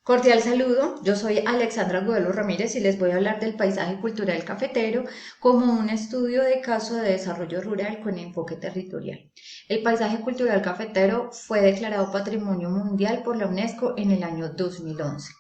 Cordial saludo, yo soy Alexandra Gudelo Ramírez y les voy a hablar del paisaje cultural cafetero como un estudio de caso de desarrollo rural con enfoque territorial. El paisaje cultural cafetero fue declarado Patrimonio Mundial por la UNESCO en el año 2011.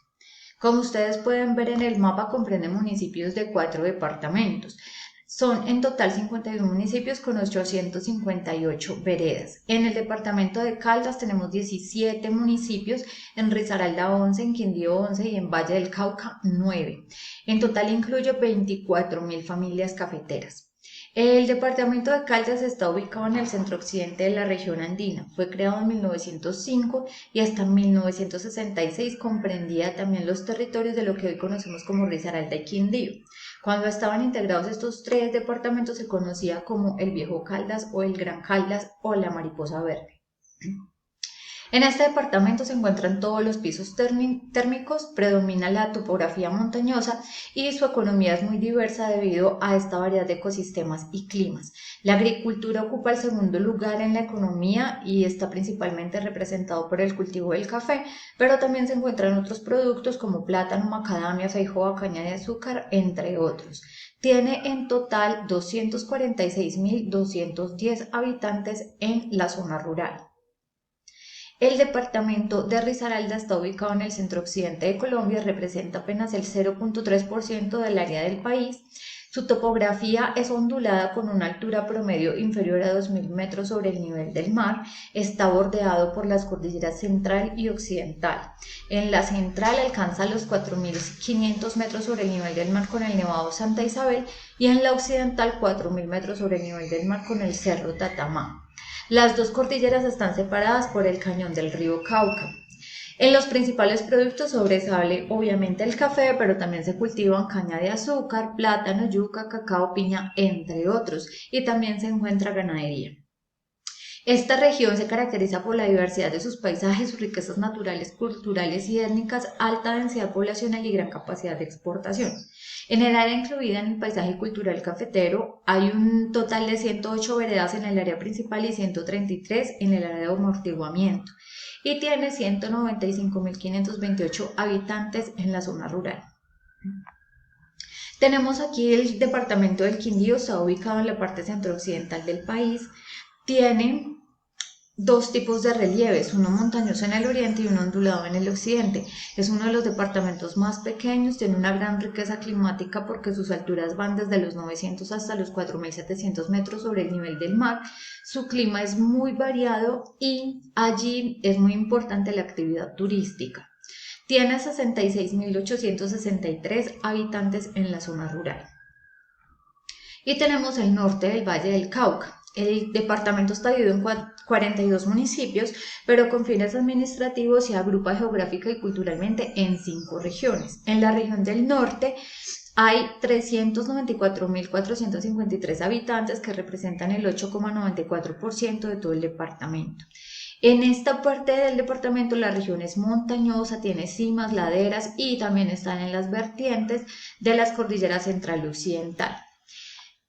Como ustedes pueden ver en el mapa, comprende municipios de 4 departamentos. Son en total 51 municipios con 858 veredas. En el departamento de Caldas tenemos 17 municipios, en Risaralda 11, en Quindío 11 y en Valle del Cauca 9. En total incluye 24.000 familias cafeteras. El departamento de Caldas está ubicado en el centro occidente de la región andina. Fue creado en 1905 y hasta 1966 comprendía también los territorios de lo que hoy conocemos como Risaralda y Quindío. Cuando estaban integrados estos tres departamentos se conocía como el Viejo Caldas o el Gran Caldas o la Mariposa Verde. En este departamento se encuentran todos los pisos térmicos, predomina la topografía montañosa y su economía es muy diversa debido a esta variedad de ecosistemas y climas. La agricultura ocupa el segundo lugar en la economía y está principalmente representado por el cultivo del café, pero también se encuentran otros productos como plátano, macadamia, feijoa, caña de azúcar, entre otros. Tiene en total 246.210 habitantes en la zona rural. El departamento de Risaralda está ubicado en el centro-occidente de Colombia, representa apenas el 0.3% del área del país. Su topografía es ondulada con una altura promedio inferior a 2.000 metros sobre el nivel del mar. Está bordeado por las cordilleras central y occidental. En la central alcanza los 4.500 metros sobre el nivel del mar con el Nevado Santa Isabel y en la occidental 4.000 metros sobre el nivel del mar con el Cerro Tatamá. Las dos cordilleras están separadas por el cañón del río Cauca. En los principales productos sobresale obviamente el café, pero también se cultivan caña de azúcar, plátano, yuca, cacao, piña, entre otros, y también se encuentra ganadería. Esta región se caracteriza por la diversidad de sus paisajes, sus riquezas naturales, culturales y étnicas, alta densidad poblacional y gran capacidad de exportación. En el área incluida en el paisaje cultural cafetero hay un total de 108 veredas en el área principal y 133 en el área de amortiguamiento y tiene 195.528 habitantes en la zona rural. Tenemos aquí el departamento del Quindío, está ubicado en la parte centro-occidental del país. Tiene dos tipos de relieves, uno montañoso en el oriente y uno ondulado en el occidente. Es uno de los departamentos más pequeños, tiene una gran riqueza climática porque sus alturas van desde los 900 hasta los 4.700 metros sobre el nivel del mar. Su clima es muy variado y allí es muy importante la actividad turística. Tiene 66.863 habitantes en la zona rural. Y tenemos el norte del Valle del Cauca. El departamento está dividido en 42 municipios, pero con fines administrativos se agrupa geográfica y culturalmente en 5 regiones. En la región del norte hay 394.453 habitantes que representan el 8,94% de todo el departamento. En esta parte del departamento la región es montañosa, tiene cimas, laderas y también están en las vertientes de las cordilleras central y occidental.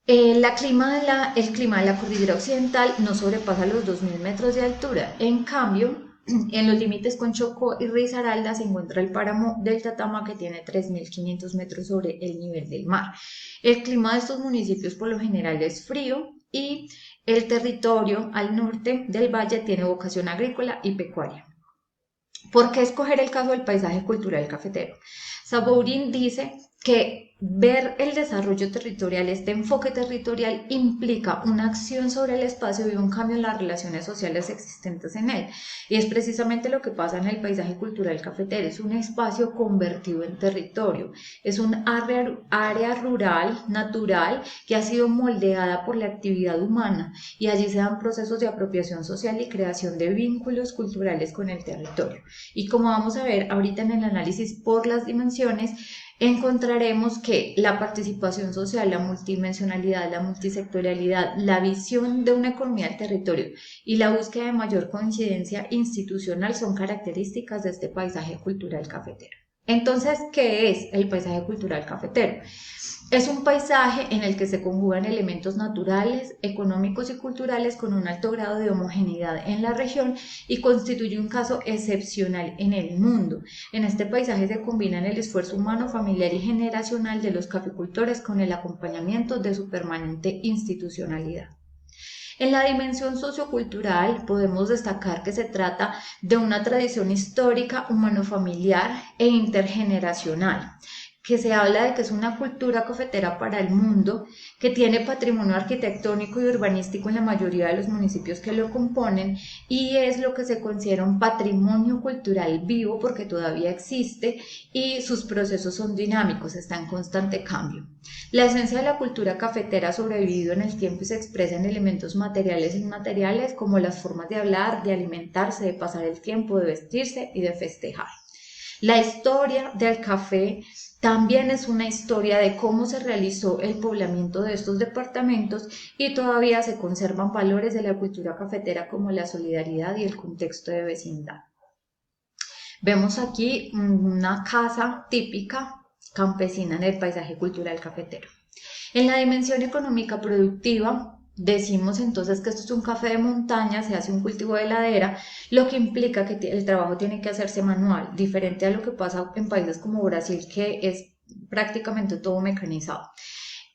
El clima de la cordillera occidental no sobrepasa los 2.000 metros de altura. En cambio, en los límites con Chocó y Risaralda se encuentra el páramo del Tatamá que tiene 3.500 metros sobre el nivel del mar. El clima de estos municipios por lo general es frío y el territorio al norte del valle tiene vocación agrícola y pecuaria. ¿Por qué escoger el caso del paisaje cultural cafetero? Sabourin dice que ver el desarrollo territorial, este enfoque territorial, implica una acción sobre el espacio y un cambio en las relaciones sociales existentes en él. Y es precisamente lo que pasa en el paisaje cultural cafetero. Es un espacio convertido en territorio. Es un área rural, natural, que ha sido moldeada por la actividad humana y allí se dan procesos de apropiación social y creación de vínculos culturales con el territorio. Y como vamos a ver ahorita en el análisis por las dimensiones, encontraremos que la participación social, la multidimensionalidad, la multisectorialidad, la visión de una economía del territorio y la búsqueda de mayor coincidencia institucional son características de este paisaje cultural cafetero. Entonces, ¿qué es el paisaje cultural cafetero? Es un paisaje en el que se conjugan elementos naturales, económicos y culturales con un alto grado de homogeneidad en la región y constituye un caso excepcional en el mundo. En este paisaje se combinan el esfuerzo humano, familiar y generacional de los caficultores con el acompañamiento de su permanente institucionalidad. En la dimensión sociocultural podemos destacar que se trata de una tradición histórica, humano-familiar e intergeneracional, que se habla de que es una cultura cafetera para el mundo, que tiene patrimonio arquitectónico y urbanístico en la mayoría de los municipios que lo componen y es lo que se considera un patrimonio cultural vivo porque todavía existe y sus procesos son dinámicos, está en constante cambio. La esencia de la cultura cafetera ha sobrevivido en el tiempo y se expresa en elementos materiales e inmateriales como las formas de hablar, de alimentarse, de pasar el tiempo, de vestirse y de festejar. La historia del café también es una historia de cómo se realizó el poblamiento de estos departamentos y todavía se conservan valores de la cultura cafetera como la solidaridad y el contexto de vecindad. Vemos aquí una casa típica campesina en el paisaje cultural cafetero. En la dimensión económica productiva, decimos entonces que esto es un café de montaña, se hace un cultivo de ladera, lo que implica que el trabajo tiene que hacerse manual, diferente a lo que pasa en países como Brasil, que es prácticamente todo mecanizado.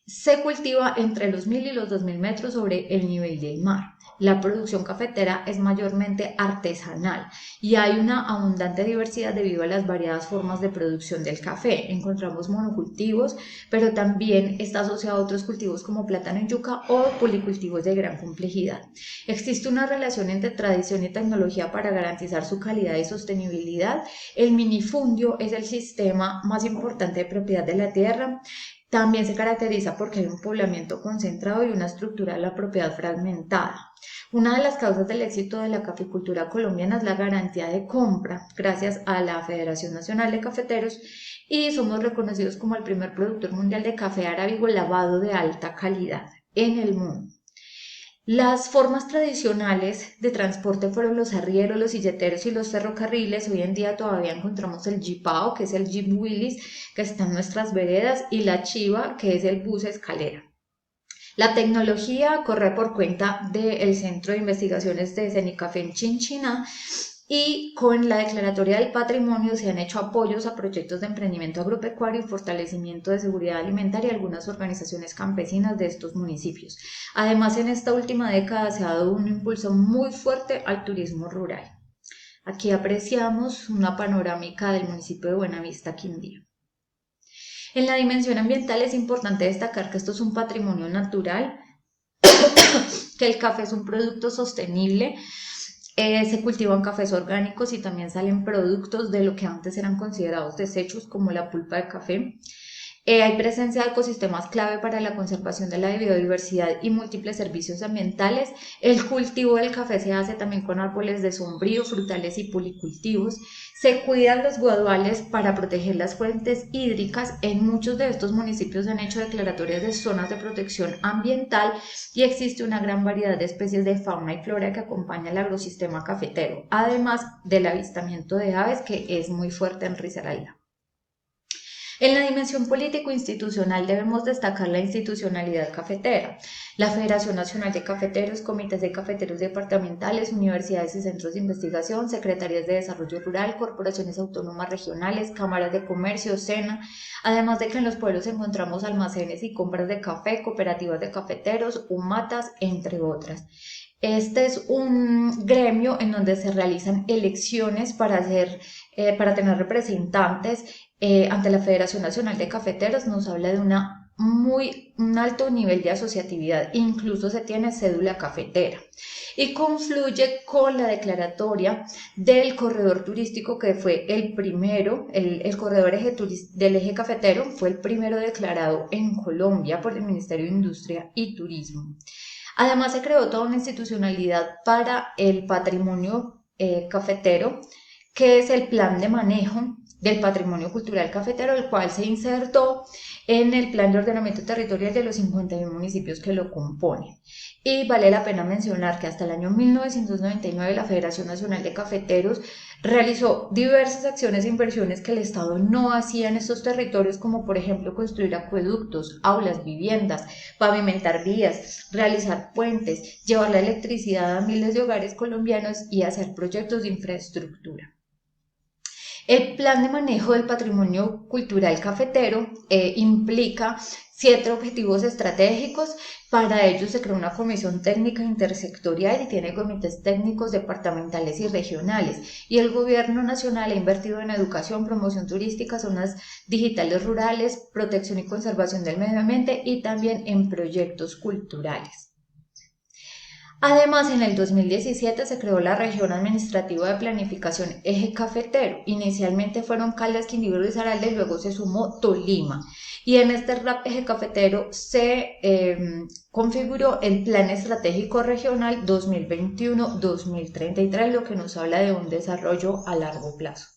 Se cultiva entre los 1000 y los 2000 metros sobre el nivel del mar. La producción cafetera es mayormente artesanal y hay una abundante diversidad debido a las variadas formas de producción del café. Encontramos monocultivos, pero también está asociado a otros cultivos como plátano y yuca o policultivos de gran complejidad. Existe una relación entre tradición y tecnología para garantizar su calidad y sostenibilidad. El minifundio es el sistema más importante de propiedad de la tierra. También se caracteriza porque hay un poblamiento concentrado y una estructura de la propiedad fragmentada. Una de las causas del éxito de la caficultura colombiana es la garantía de compra, gracias a la Federación Nacional de Cafeteros, y somos reconocidos como el primer productor mundial de café arábigo lavado de alta calidad en el mundo. Las formas tradicionales de transporte fueron los arrieros, los silleteros y los ferrocarriles. Hoy en día todavía encontramos el jipao, que es el Jeep Willys, que está en nuestras veredas, y la chiva, que es el bus escalera. La tecnología corre por cuenta del Centro de Investigaciones de Cenicafé en Chinchiná y con la Declaratoria del Patrimonio se han hecho apoyos a proyectos de emprendimiento agropecuario y fortalecimiento de seguridad alimentaria a algunas organizaciones campesinas de estos municipios. Además, en esta última década se ha dado un impulso muy fuerte al turismo rural. Aquí apreciamos una panorámica del municipio de Buenavista, Quindío. En la dimensión ambiental es importante destacar que esto es un patrimonio natural, que el café es un producto sostenible, se cultivan cafés orgánicos y también salen productos de lo que antes eran considerados desechos como la pulpa de café. Hay presencia de ecosistemas clave para la conservación de la biodiversidad y múltiples servicios ambientales. El cultivo del café se hace también con árboles de sombrío, frutales y policultivos. Se cuidan los guaduales para proteger las fuentes hídricas. En muchos de estos municipios se han hecho declaratorias de zonas de protección ambiental y existe una gran variedad de especies de fauna y flora que acompaña el agrosistema cafetero, además del avistamiento de aves que es muy fuerte en Risaralda. En la dimensión político-institucional debemos destacar la institucionalidad cafetera. La Federación Nacional de Cafeteros, comités de cafeteros departamentales, universidades y centros de investigación, secretarías de desarrollo rural, corporaciones autónomas regionales, cámaras de comercio, SENA, además de que en los pueblos encontramos almacenes y compras de café, cooperativas de cafeteros, humatas, entre otras. Este es un gremio en donde se realizan elecciones para tener representantes ante la Federación Nacional de Cafeteros. Nos habla de un alto nivel de asociatividad, incluso se tiene cédula cafetera y confluye con la declaratoria del corredor turístico que fue el primero, el corredor del eje cafetero fue el primero declarado en Colombia por el Ministerio de Industria y Turismo. Además se creó toda una institucionalidad para el patrimonio cafetero, que es el plan de manejo del patrimonio cultural cafetero, el cual se insertó en el Plan de Ordenamiento Territorial de los 51 municipios que lo componen. Y vale la pena mencionar que hasta el año 1999 la Federación Nacional de Cafeteros realizó diversas acciones e inversiones que el Estado no hacía en estos territorios, como por ejemplo construir acueductos, aulas, viviendas, pavimentar vías, realizar puentes, llevar la electricidad a miles de hogares colombianos y hacer proyectos de infraestructura. El plan de manejo del patrimonio cultural cafetero implica 7 objetivos estratégicos. Para ello se creó una comisión técnica intersectorial y tiene comités técnicos departamentales y regionales. Y el gobierno nacional ha invertido en educación, promoción turística, zonas digitales rurales, protección y conservación del medio ambiente y también en proyectos culturales. Además, en el 2017 se creó la Región Administrativa de Planificación Eje Cafetero. Inicialmente fueron Caldas, Quindío y Risaralda y luego se sumó Tolima. Y en este eje cafetero se configuró el Plan Estratégico Regional 2021-2033, lo que nos habla de un desarrollo a largo plazo.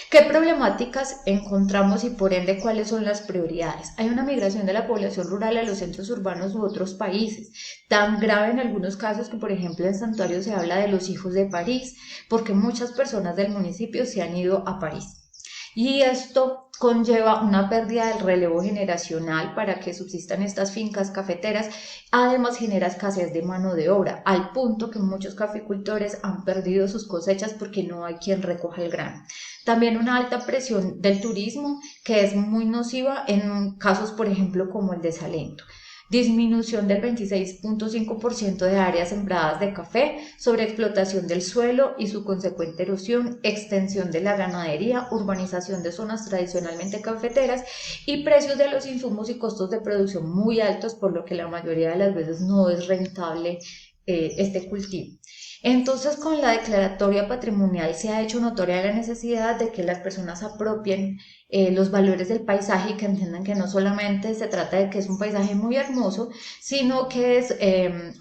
¿Qué problemáticas encontramos y por ende cuáles son las prioridades? Hay una migración de la población rural a los centros urbanos u otros países, tan grave en algunos casos que por ejemplo en Santuario se habla de los hijos de París, porque muchas personas del municipio se han ido a París. Y esto conlleva una pérdida del relevo generacional para que subsistan estas fincas cafeteras. Además genera escasez de mano de obra, al punto que muchos caficultores han perdido sus cosechas porque no hay quien recoja el grano. También una alta presión del turismo, que es muy nociva en casos, por ejemplo, como el de Salento. Disminución del 26.5% de áreas sembradas de café, sobreexplotación del suelo y su consecuente erosión, extensión de la ganadería, urbanización de zonas tradicionalmente cafeteras y precios de los insumos y costos de producción muy altos, por lo que la mayoría de las veces no es rentable este cultivo. Entonces, con la declaratoria patrimonial se ha hecho notoria la necesidad de que las personas apropien los valores del paisaje y que entiendan que no solamente se trata de que es un paisaje muy hermoso, sino que es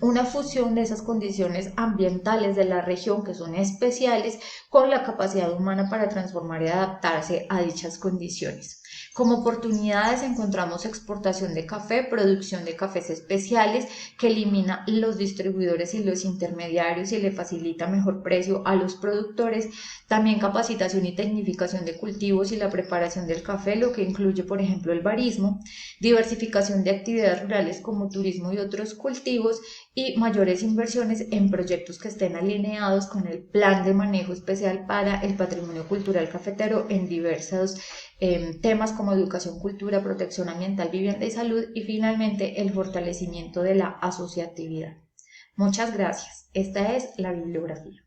una fusión de esas condiciones ambientales de la región que son especiales con la capacidad humana para transformar y adaptarse a dichas condiciones. Como oportunidades encontramos exportación de café, producción de cafés especiales que elimina los distribuidores y los intermediarios y le facilita mejor precio a los productores, también capacitación y tecnificación de cultivos y la preparación del café, lo que incluye por ejemplo el barismo, diversificación de actividades rurales como turismo y otros cultivos y mayores inversiones en proyectos que estén alineados con el plan de manejo especial para el patrimonio cultural cafetero en diversos temas como educación, cultura, protección ambiental, vivienda y salud y finalmente el fortalecimiento de la asociatividad. Muchas gracias. Esta es la bibliografía.